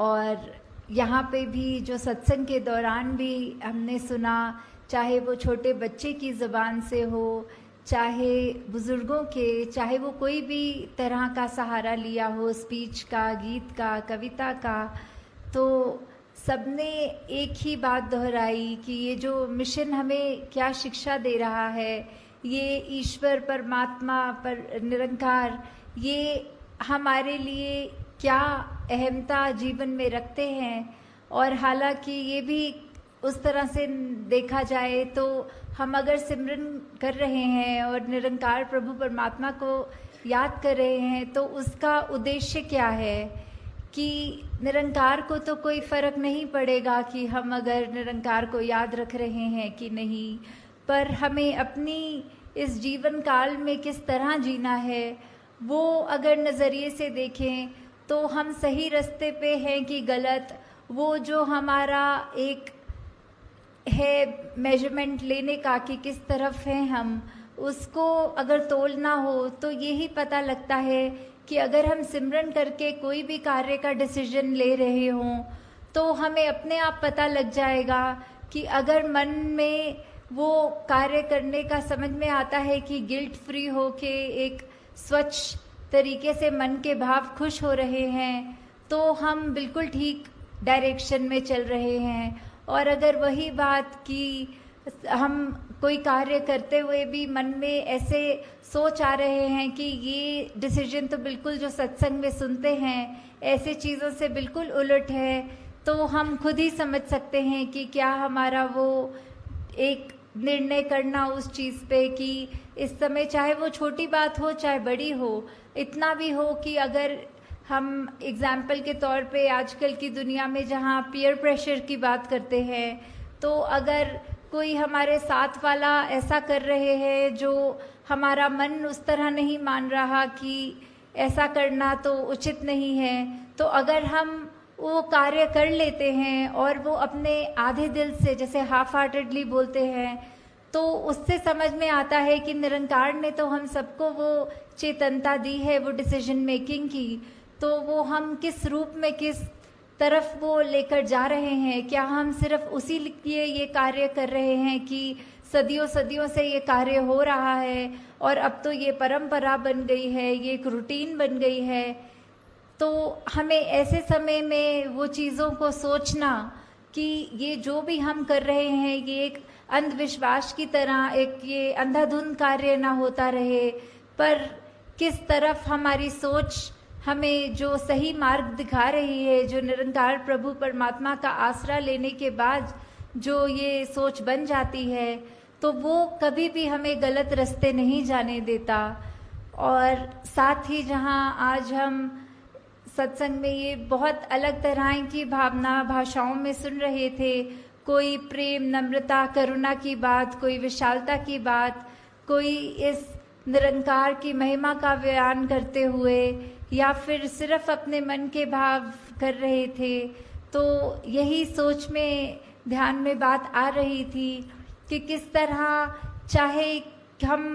और यहाँ पे भी जो सत्संग के दौरान भी हमने सुना, चाहे वो छोटे बच्चे की ज़बान से हो, चाहे बुज़ुर्गों के, चाहे वो कोई भी तरह का सहारा लिया हो, स्पीच का, गीत का, कविता का, तो सबने एक ही बात दोहराई कि ये जो मिशन हमें क्या शिक्षा दे रहा है, ये ईश्वर परमात्मा पर निरंकार, ये हमारे लिए क्या अहमता जीवन में रखते हैं। और हालांकि ये भी उस तरह से देखा जाए तो हम अगर सिमरन कर रहे हैं और निरंकार प्रभु परमात्मा को याद कर रहे हैं तो उसका उद्देश्य क्या है कि निरंकार को तो कोई फ़र्क नहीं पड़ेगा कि हम अगर निरंकार को याद रख रहे हैं कि नहीं, पर हमें अपनी इस जीवन काल में किस तरह जीना है वो अगर नज़रिए से देखें तो हम सही रास्ते पे हैं कि गलत, वो जो हमारा एक है मेजरमेंट लेने का कि किस तरफ हैं हम, उसको अगर तोलना हो तो यही पता लगता है कि अगर हम सिमरन करके कोई भी कार्य का डिसीजन ले रहे हों तो हमें अपने आप पता लग जाएगा कि अगर मन में वो कार्य करने का समझ में आता है कि गिल्ट फ्री हो के एक स्वच्छ तरीके से मन के भाव खुश हो रहे हैं तो हम बिल्कुल ठीक डायरेक्शन में चल रहे हैं। और अगर वही बात कि हम कोई कार्य करते हुए भी मन में ऐसे सोच आ रहे हैं कि ये डिसीजन तो बिल्कुल जो सत्संग में सुनते हैं ऐसे चीज़ों से बिल्कुल उलट है, तो हम खुद ही समझ सकते हैं कि क्या हमारा वो एक निर्णय करना उस चीज़ पे कि इस समय चाहे वो छोटी बात हो चाहे बड़ी हो, इतना भी हो कि अगर हम एग्जाम्पल के तौर पे आजकल की दुनिया में जहाँ पीयर प्रेशर की बात करते हैं, तो अगर कोई हमारे साथ वाला ऐसा कर रहे हैं जो हमारा मन उस तरह नहीं मान रहा कि ऐसा करना तो उचित नहीं है, तो अगर हम वो कार्य कर लेते हैं और वो अपने आधे दिल से, जैसे हाफ हार्टेडली बोलते हैं, तो उससे समझ में आता है कि निरंकार ने तो हम सबको वो चेतनता दी है वो डिसीजन मेकिंग की, तो वो हम किस रूप में किस तरफ वो लेकर जा रहे हैं। क्या हम सिर्फ उसी लिए ये कार्य कर रहे हैं कि सदियों सदियों से ये कार्य हो रहा है और अब तो ये परंपरा बन गई है, ये एक रूटीन बन गई है, तो हमें ऐसे समय में वो चीज़ों को सोचना कि ये जो भी हम कर रहे हैं ये एक अंधविश्वास की तरह एक ये अंधाधुंध कार्य ना होता रहे, पर किस तरफ हमारी सोच हमें जो सही मार्ग दिखा रही है, जो निरंकार प्रभु परमात्मा का आसरा लेने के बाद जो ये सोच बन जाती है, तो वो कभी भी हमें गलत रास्ते नहीं जाने देता। और साथ ही जहाँ आज हम सत्संग में ये बहुत अलग तरह की भावना भाषाओं में सुन रहे थे, कोई प्रेम, नम्रता, करुणा की बात, कोई विशालता की बात, कोई इस निरंकार की महिमा का बयान करते हुए या फिर सिर्फ अपने मन के भाव कर रहे थे, तो यही सोच में ध्यान में बात आ रही थी कि किस तरह चाहे हम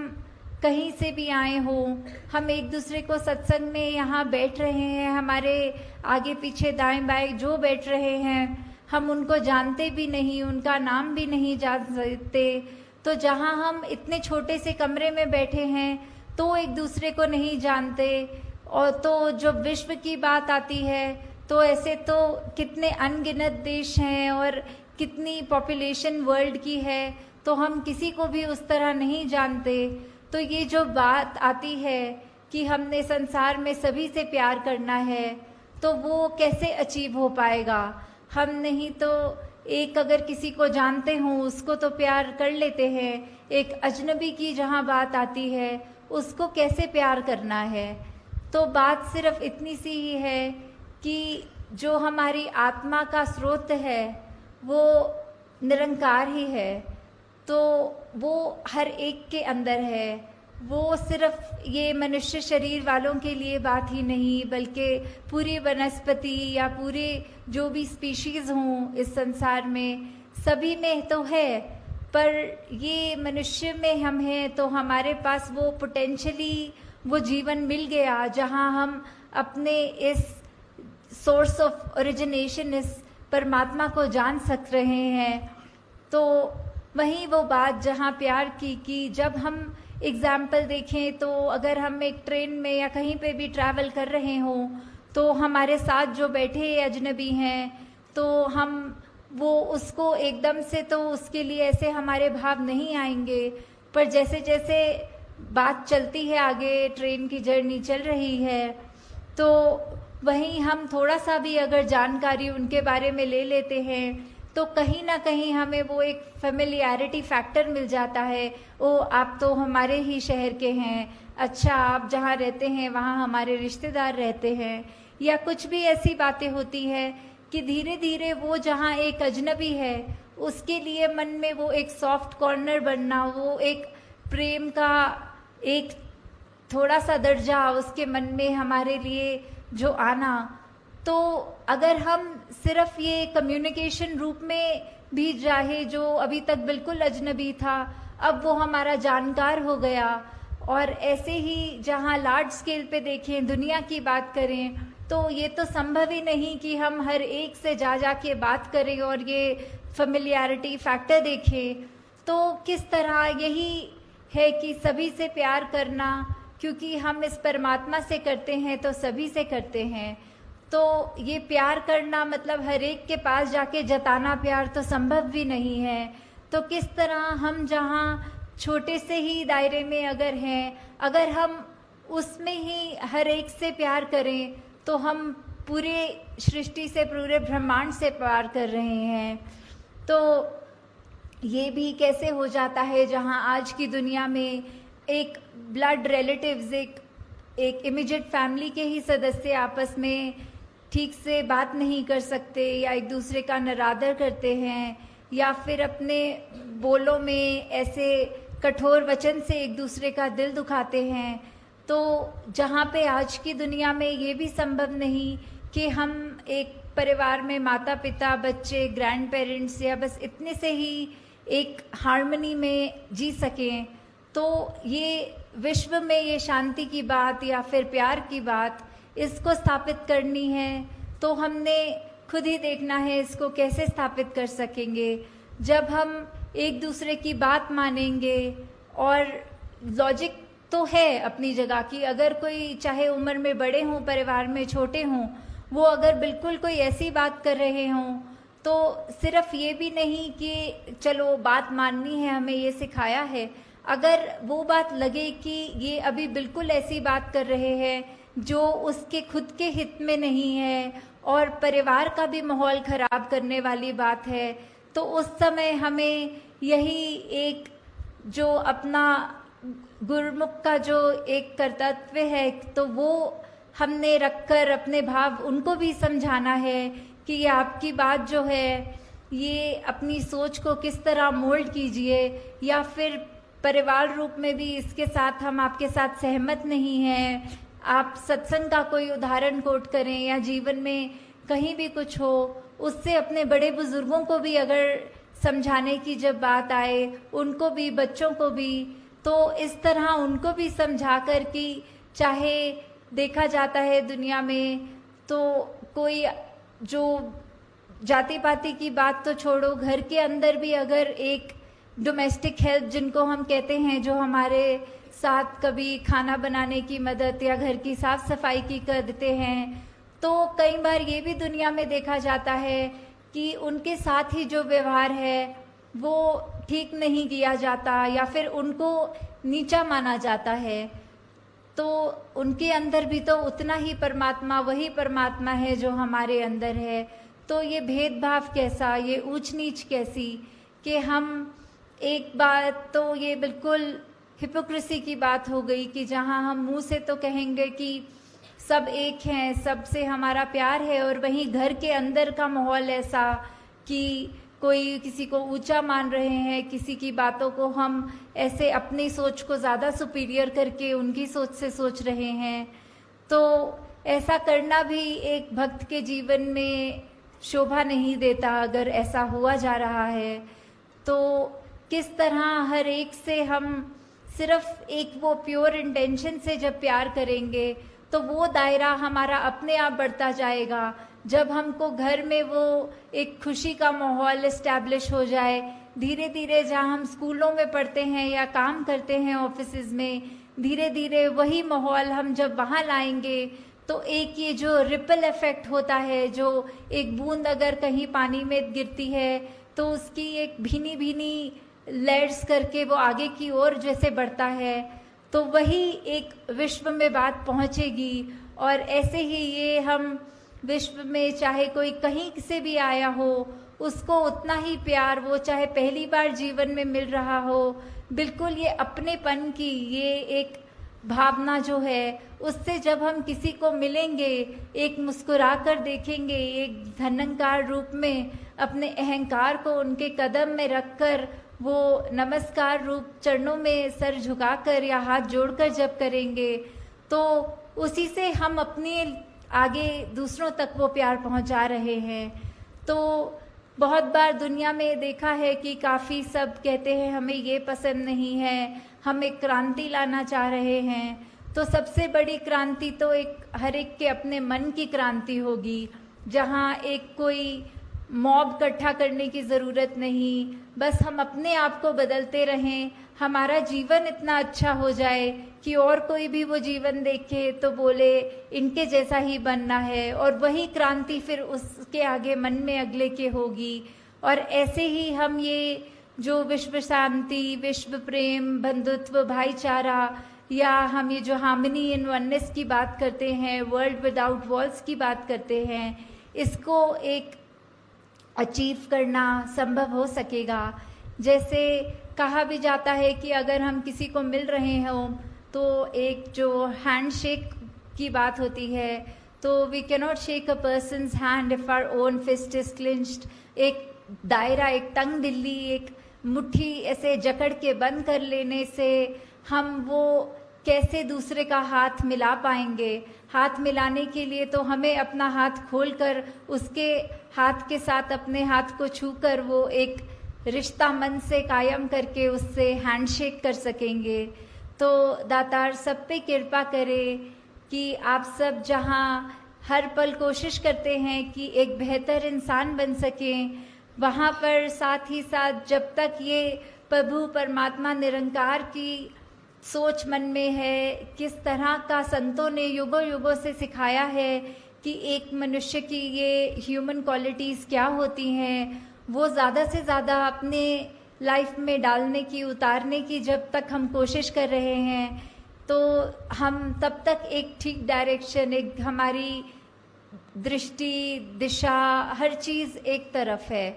कहीं से भी आए हों, हम एक दूसरे को सत्संग में यहाँ बैठ रहे हैं, हमारे आगे पीछे दाएं बाएं जो बैठ रहे हैं हम उनको जानते भी नहीं, उनका नाम भी नहीं जान सकते, तो जहाँ हम इतने छोटे से कमरे में बैठे हैं तो एक दूसरे को नहीं जानते, और तो जो विश्व की बात आती है तो ऐसे तो कितने अनगिनत देश हैं और कितनी पॉपुलेशन वर्ल्ड की है, तो हम किसी को भी उस तरह नहीं जानते। तो ये जो बात आती है कि हमने संसार में सभी से प्यार करना है, तो वो कैसे अचीव हो पाएगा। हम नहीं तो एक अगर किसी को जानते हों उसको तो प्यार कर लेते हैं, एक अजनबी की जहाँ बात आती है उसको कैसे प्यार करना है। तो बात सिर्फ इतनी सी ही है कि जो हमारी आत्मा का स्रोत है वो निरंकार ही है, तो वो हर एक के अंदर है, वो सिर्फ ये मनुष्य शरीर वालों के लिए बात ही नहीं बल्कि पूरी वनस्पति या पूरे जो भी स्पीशीज़ हों इस संसार में सभी में तो है, पर ये मनुष्य में हम हैं तो हमारे पास वो पोटेंशली वो जीवन मिल गया जहाँ हम अपने इस सोर्स ऑफ ओरिजिनेशन इस परमात्मा को जान सक रहे हैं। तो वहीं वो बात जहाँ प्यार की कि जब हम एग्जाम्पल देखें तो अगर हम एक ट्रेन में या कहीं पे भी ट्रैवल कर रहे हों तो हमारे साथ जो बैठे अजनबी हैं तो हम वो उसको एकदम से तो उसके लिए ऐसे हमारे भाव नहीं आएंगे, पर जैसे जैसे बात चलती है आगे, ट्रेन की जर्नी चल रही है, तो वहीं हम थोड़ा सा भी अगर जानकारी उनके बारे में ले लेते हैं तो कहीं ना कहीं हमें वो एक फेमिलियरिटी फैक्टर मिल जाता है। ओ आप तो हमारे ही शहर के हैं, अच्छा आप जहाँ रहते हैं वहाँ हमारे रिश्तेदार रहते हैं, या कुछ भी ऐसी बातें होती है कि धीरे धीरे वो जहाँ एक अजनबी है उसके लिए मन में वो एक सॉफ्ट कॉर्नर बनना, वो एक प्रेम का एक थोड़ा सा दर्जा उसके मन में हमारे लिए जो आना। तो अगर हम सिर्फ ये कम्युनिकेशन रूप में भी चाहे जो अभी तक बिल्कुल अजनबी था अब वो हमारा जानकार हो गया, और ऐसे ही जहाँ लार्ज स्केल पे देखें, दुनिया की बात करें, तो ये तो संभव ही नहीं कि हम हर एक से जा के बात करें और ये फेमिलियरिटी फैक्टर देखें। तो किस तरह यही है कि सभी से प्यार करना, क्योंकि हम इस परमात्मा से करते हैं तो सभी से करते हैं। तो ये प्यार करना मतलब हर एक के पास जाके जताना प्यार तो संभव भी नहीं है। तो किस तरह हम जहाँ छोटे से ही दायरे में अगर हैं, अगर हम उसमें ही हर एक से प्यार करें तो हम पूरे सृष्टि से, पूरे ब्रह्मांड से प्यार कर रहे हैं। तो ये भी कैसे हो जाता है जहाँ आज की दुनिया में एक ब्लड रिलेटिव्स, एक इमीडिएट फैमिली के ही सदस्य आपस में ठीक से बात नहीं कर सकते या एक दूसरे का निरादर करते हैं, या फिर अपने बोलों में ऐसे कठोर वचन से एक दूसरे का दिल दुखाते हैं। तो जहाँ पे आज की दुनिया में ये भी संभव नहीं कि हम एक परिवार में माता पिता, बच्चे, ग्रैंड पेरेंट्स या बस इतने से ही एक हार्मनी में जी सकें, तो ये विश्व में ये शांति की बात या फिर प्यार की बात इसको स्थापित करनी है तो हमने खुद ही देखना है इसको कैसे स्थापित कर सकेंगे। जब हम एक दूसरे की बात मानेंगे, और लॉजिक तो है अपनी जगह की, अगर कोई चाहे उम्र में बड़े हों, परिवार में छोटे हों, वो अगर बिल्कुल कोई ऐसी बात कर रहे हों तो सिर्फ ये भी नहीं कि चलो बात माननी है, हमें ये सिखाया है, अगर वो बात लगे कि ये अभी बिल्कुल ऐसी बात कर रहे हैं जो उसके खुद के हित में नहीं है और परिवार का भी माहौल खराब करने वाली बात है, तो उस समय हमें यही एक जो अपना गुरुमुख का जो एक कर्तव्य है तो वो हमने रखकर अपने भाव उनको भी समझाना है कि ये आपकी बात जो है ये अपनी सोच को किस तरह मोल्ड कीजिए, या फिर परिवार रूप में भी इसके साथ हम आपके साथ सहमत नहीं हैं। आप सत्संग का कोई उदाहरण कोट करें या जीवन में कहीं भी कुछ हो, उससे अपने बड़े बुजुर्गों को भी अगर समझाने की जब बात आए, उनको भी, बच्चों को भी, तो इस तरह उनको भी समझा कर कि चाहे देखा जाता है दुनिया में तो कोई जो जाति पाति की बात तो छोड़ो, घर के अंदर भी अगर एक डोमेस्टिक हेल्प जिनको हम कहते हैं, जो हमारे साथ कभी खाना बनाने की मदद या घर की साफ सफाई की कर देते हैं, तो कई बार ये भी दुनिया में देखा जाता है कि उनके साथ ही जो व्यवहार है वो ठीक नहीं किया जाता या फिर उनको नीचा माना जाता है। तो उनके अंदर भी तो उतना ही परमात्मा, वही परमात्मा है जो हमारे अंदर है। तो ये भेदभाव कैसा, ये ऊंच नीच कैसी, कि हम एक बात तो ये बिल्कुल हिपोक्रेसी की बात हो गई कि जहाँ हम मुंह से तो कहेंगे कि सब एक हैं, सबसे हमारा प्यार है, और वहीं घर के अंदर का माहौल ऐसा कि कोई किसी को ऊंचा मान रहे हैं, किसी की बातों को हम ऐसे अपनी सोच को ज़्यादा सुपीरियर करके उनकी सोच से सोच रहे हैं। तो ऐसा करना भी एक भक्त के जीवन में शोभा नहीं देता अगर ऐसा हुआ जा रहा है। तो किस तरह हर एक से हम सिर्फ एक वो प्योर इंटेंशन से जब प्यार करेंगे तो वो दायरा हमारा अपने आप बढ़ता जाएगा। जब हमको घर में वो एक खुशी का माहौल इस्टेब्लिश हो जाए, धीरे धीरे जहाँ हम स्कूलों में पढ़ते हैं या काम करते हैं ऑफिसेज में, धीरे धीरे वही माहौल हम जब वहाँ लाएंगे तो एक ये जो रिपल इफेक्ट होता है, जो एक बूंद अगर कहीं पानी में गिरती है तो उसकी एक भीनी भीनी लेयर्स करके वो आगे की ओर जैसे बढ़ता है, तो वही एक विश्व में बात पहुँचेगी। और ऐसे ही ये हम विश्व में चाहे कोई कहीं से भी आया हो, उसको उतना ही प्यार, वो चाहे पहली बार जीवन में मिल रहा हो, बिल्कुल ये अपनेपन की ये एक भावना जो है, उससे जब हम किसी को मिलेंगे, एक मुस्कुरा कर देखेंगे, एक धन्यकार रूप में अपने अहंकार को उनके कदम में रखकर वो नमस्कार रूप चरणों में सर झुकाकर या हाथ जोड़कर जब करेंगे, तो उसी से हम अपने आगे दूसरों तक वो प्यार पहुंचा रहे हैं। तो बहुत बार दुनिया में देखा है कि काफ़ी सब कहते हैं हमें ये पसंद नहीं है, हम एक क्रांति लाना चाह रहे हैं। तो सबसे बड़ी क्रांति तो एक हर एक के अपने मन की क्रांति होगी, जहाँ एक कोई मॉब इकट्ठा करने की ज़रूरत नहीं, बस हम अपने आप को बदलते रहें, हमारा जीवन इतना अच्छा हो जाए कि और कोई भी वो जीवन देखे तो बोले इनके जैसा ही बनना है, और वही क्रांति फिर उसके आगे मन में अगले के होगी। और ऐसे ही हम ये जो विश्व शांति, विश्व प्रेम, बंधुत्व, भाईचारा, या हम ये जो हार्मनी इन वननेस की बात करते हैं, वर्ल्ड विदाउट वॉल्स की बात करते हैं, इसको एक अचीव करना संभव हो सकेगा। जैसे कहा भी जाता है कि अगर हम किसी को मिल रहे हों तो एक जो हैंडशेक की बात होती है, तो we can not shake a person's hand if our own fist is clenched. एक दायरा, एक तंग दिल्ली, एक मुट्ठी ऐसे जकड़ के बंद कर लेने से हम वो कैसे दूसरे का हाथ मिला पाएंगे। हाथ मिलाने के लिए तो हमें अपना हाथ खोलकर उसके हाथ के साथ अपने हाथ को छूकर वो एक रिश्ता मन से कायम करके उससे हैंडशेक कर सकेंगे। तो दातार सब पे कृपा करे कि आप सब जहाँ हर पल कोशिश करते हैं कि एक बेहतर इंसान बन सकें, वहाँ पर साथ ही साथ जब तक ये प्रभु परमात्मा निरंकार की सोच मन में है, किस तरह का संतों ने युगों युगों से सिखाया है कि एक मनुष्य की ये ह्यूमन क्वालिटीज़ क्या होती हैं, वो ज़्यादा से ज़्यादा अपने लाइफ में डालने की, उतारने की जब तक हम कोशिश कर रहे हैं, तो हम तब तक एक ठीक डायरेक्शन, एक हमारी दृष्टि, दिशा, हर चीज़ एक तरफ है।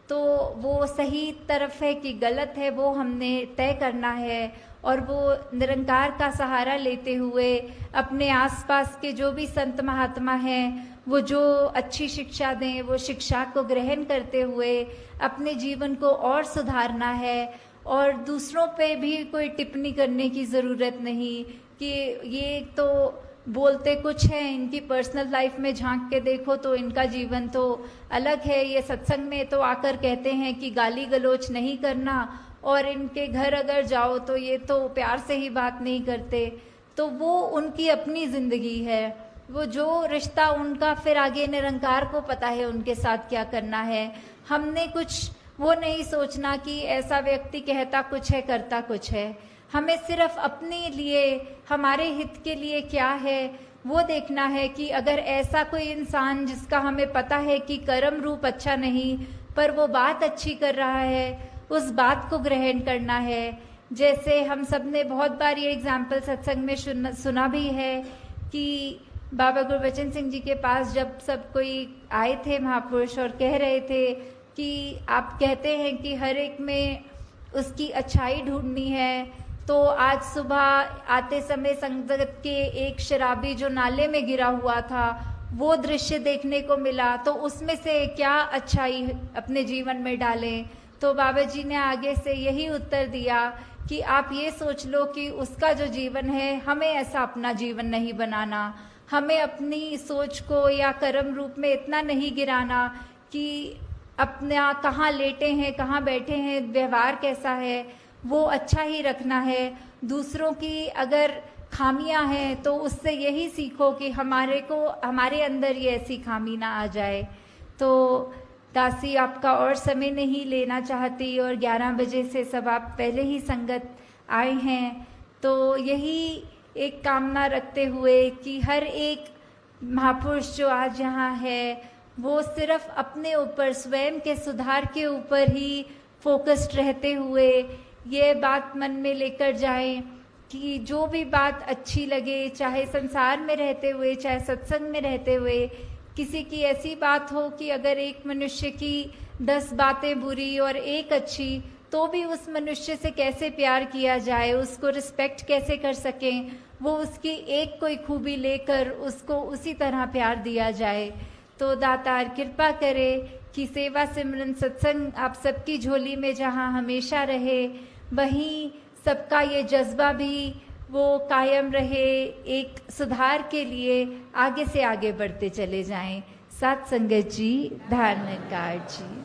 तो वो सही तरफ है कि गलत है, वो हमने तय करना है। और वो निरंकार का सहारा लेते हुए अपने आसपास के जो भी संत महात्मा हैं, वो जो अच्छी शिक्षा दें, वो शिक्षा को ग्रहण करते हुए अपने जीवन को और सुधारना है। और दूसरों पे भी कोई टिप्पणी करने की ज़रूरत नहीं कि ये तो बोलते कुछ हैं, इनकी पर्सनल लाइफ में झांक के देखो तो इनका जीवन तो अलग है। ये सत्संग में तो आकर कहते हैं कि गाली गलौच नहीं करना, और इनके घर अगर जाओ तो ये तो प्यार से ही बात नहीं करते। तो वो उनकी अपनी ज़िंदगी है, वो जो रिश्ता उनका फिर आगे निरंकार को पता है उनके साथ क्या करना है। हमने कुछ वो नहीं सोचना कि ऐसा व्यक्ति कहता कुछ है करता कुछ है। हमें सिर्फ अपने लिए, हमारे हित के लिए क्या है वो देखना है कि अगर ऐसा कोई इंसान जिसका हमें पता है कि कर्म रूप अच्छा नहीं पर वो बात अच्छी कर रहा है, उस बात को ग्रहण करना है। जैसे हम सब ने बहुत बार ये एग्जाम्पल सत्संग में सुना भी है कि बाबा गुरबचन सिंह जी के पास जब सब कोई आए थे महापुरुष और कह रहे थे कि आप कहते हैं कि हर एक में उसकी अच्छाई ढूंढनी है, तो आज सुबह आते समय संगत के एक शराबी जो नाले में गिरा हुआ था वो दृश्य देखने को मिला, तो उसमें से क्या अच्छाई अपने जीवन में डालें। तो बाबा जी ने आगे से यही उत्तर दिया कि आप ये सोच लो कि उसका जो जीवन है, हमें ऐसा अपना जीवन नहीं बनाना। हमें अपनी सोच को या कर्म रूप में इतना नहीं गिराना कि अपना कहाँ लेटे हैं, कहाँ बैठे हैं, व्यवहार कैसा है, वो अच्छा ही रखना है। दूसरों की अगर खामियां हैं तो उससे यही सीखो कि हमारे अंदर ये ऐसी खामी ना आ जाए। तो दासी आपका और समय नहीं लेना चाहती और 11 बजे से सब आप पहले ही संगत आए हैं, तो यही एक कामना रखते हुए कि हर एक महापुरुष जो आज यहाँ है वो सिर्फ अपने ऊपर स्वयं के सुधार के ऊपर ही फोकस्ड रहते हुए ये बात मन में लेकर जाएं कि जो भी बात अच्छी लगे, चाहे संसार में रहते हुए चाहे सत्संग में रहते हुए, किसी की ऐसी बात हो कि अगर एक मनुष्य की 10 बातें बुरी और एक अच्छी, तो भी उस मनुष्य से कैसे प्यार किया जाए, उसको रिस्पेक्ट कैसे कर सकें, वो उसकी एक कोई खूबी लेकर उसको उसी तरह प्यार दिया जाए। तो दातार कृपा करे कि सेवा सिमरन सत्संग आप सबकी झोली में जहाँ हमेशा रहे, वहीं सबका ये जज्बा भी वो कायम रहे, एक सुधार के लिए आगे से आगे बढ़ते चले जाएं। साथ संगत जी, धारणकार जी।